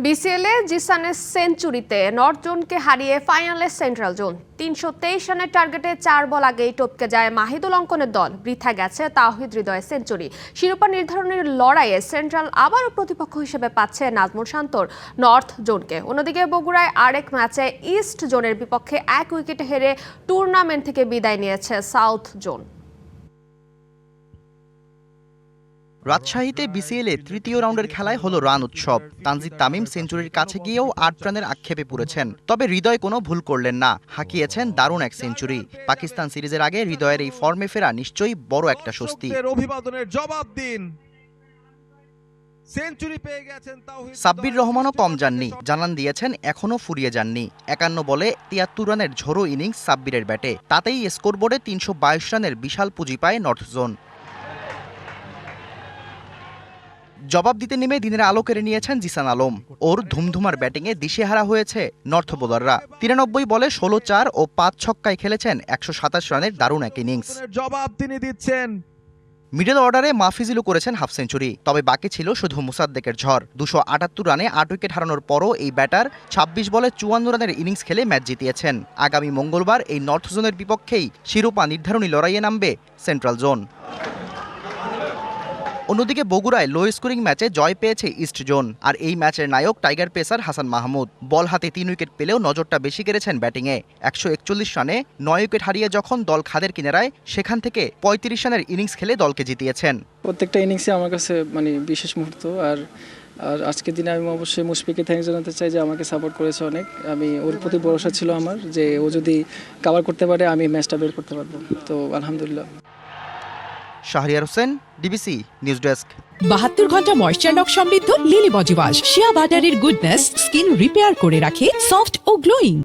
বিসিএলে জিসানের সেঞ্চুরিতে north জোনকে হারিয়ে ফাইনালে central zone. ৩২৩ রানের টার্গেটে ৪ বল আগেই টপকে যায় মাহিদুল অঙ্কনের দল। বৃথা গেছে তাওহিদ হৃদয়ের সেঞ্চুরি। শিরোপা নির্ধারণের লড়াইয়ে সেন্ট্রাল আবারও প্রতিপক্ষ হিসেবে পাচ্ছে নাজমুল শান্তর নর্থ জোনকে। অন্যদিকে বগুড়ায় আরেক ম্যাচে ইস্ট জোনের বিপক্ষে ১ উইকেটে হেরে টুর্নামেন্ট থেকে বিদায় নিয়েছে সাউথ জোন। রাজশাহীতে বিসিএলে তৃতীয় রাউন্ডের খেলায় হলো রান উৎসব। তানজিদ তামিম সেঞ্চুরির কাছে গিয়েও ৮ রানের আক্ষেপে পড়েছেন, তবে হৃদয় কোনো ভুল করলেন না, হাঁকিয়েছেন দারুণ এক সেঞ্চুরি। পাকিস্তান সিরিজের আগে হৃদয়ের এই ফর্মে ফেরা নিশ্চয়ই বড় একটা স্বস্তি। অভিবাদনের জবাব দিন। সেঞ্চুরি পেয়ে গেছেন তাওহিদ। সাব্বির রহমানও কম যাননি, জানান দিয়েছেন এখনও ফুরিয়ে যাননি। ৫১ বলে ৭৩ রানের ঝোড়ো ইনিংস সাব্বিরের ব্যাটে, তাতেই স্কোরবোর্ডে ৩২২ রানের বিশাল পুঁজি পায় নর্থ জোন। জবাব দিতে নেমে দিনের আলো কেড়ে নিয়েছেন জিসান আলম। ওর ধুমধুমার ব্যাটিংয়ে দিশেহারা হয়েছে নর্থ বোলাররা। ৯৩ বলে ১৬-৪ ও ৫ ছক্কায় খেলেছেন ১২৭ রানের দারুণ এক ইনিংস। জবাব তিনি দিচ্ছেন। মিডল অর্ডারে মাহফিজুলও করেছেন হাফ সেঞ্চুরি, তবে বাকি ছিল শুধু মুসাদ্দেকের ঝড়। ২৭৮ রানে ৮ উইকেট হারানোর পরও এই ব্যাটার ২৬ বলে ৫৪ রানের ইনিংস খেলে ম্যাচ জিতিয়েছেন। আগামী মঙ্গলবার এই নর্থ জোনের বিপক্ষেই শিরোপা নির্ধারণী লড়াইয়ে নামবে সেন্ট্রাল জোন। অন্যদিকে বগুড়ায় লো স্কোরিং ম্যাচে জয় পেয়েছে ইস্ট জোন, আর এই ম্যাচের নায়ক টাইগার পেসার হাসান মাহমুদ। বল হাতে ৩ উইকেট পেলেও নজরটা বেশি কেড়েছেন ব্যাটিংয়ে। ১৪১ রানে ৯ উইকেট হারিয়ে যখন দল খাদের কিনারায়, সেখান থেকে ৩৫ রানের ইনিংস খেলে দলকে জিতিয়েছেন। প্রত্যেকটা ইনিংসে আমার কাছে বিশেষ মুহূর্ত। আর আজকের দিনে আমি অবশ্যই মুশফিককে থ্যাঙ্কস জানাতে চাই যে আমাকে সাপোর্ট করেছে অনেক। আমি ওর প্রতি ভরসা ছিল আমার যে ও যদি কভার করতে পারে আমি ম্যাচটা বের করতে পারবো, তো আলহামদুলিল্লাহ। Shahriar Hossain, DBC news desk. ৭২ ঘন্টা ময়েশ্চার লক সমৃদ্ধ লিলি বডি ওয়াশ শিয়া বাটারের গুডনেস স্কিন রিপেয়ার করে রাখে সফট ও গ্লোয়িং।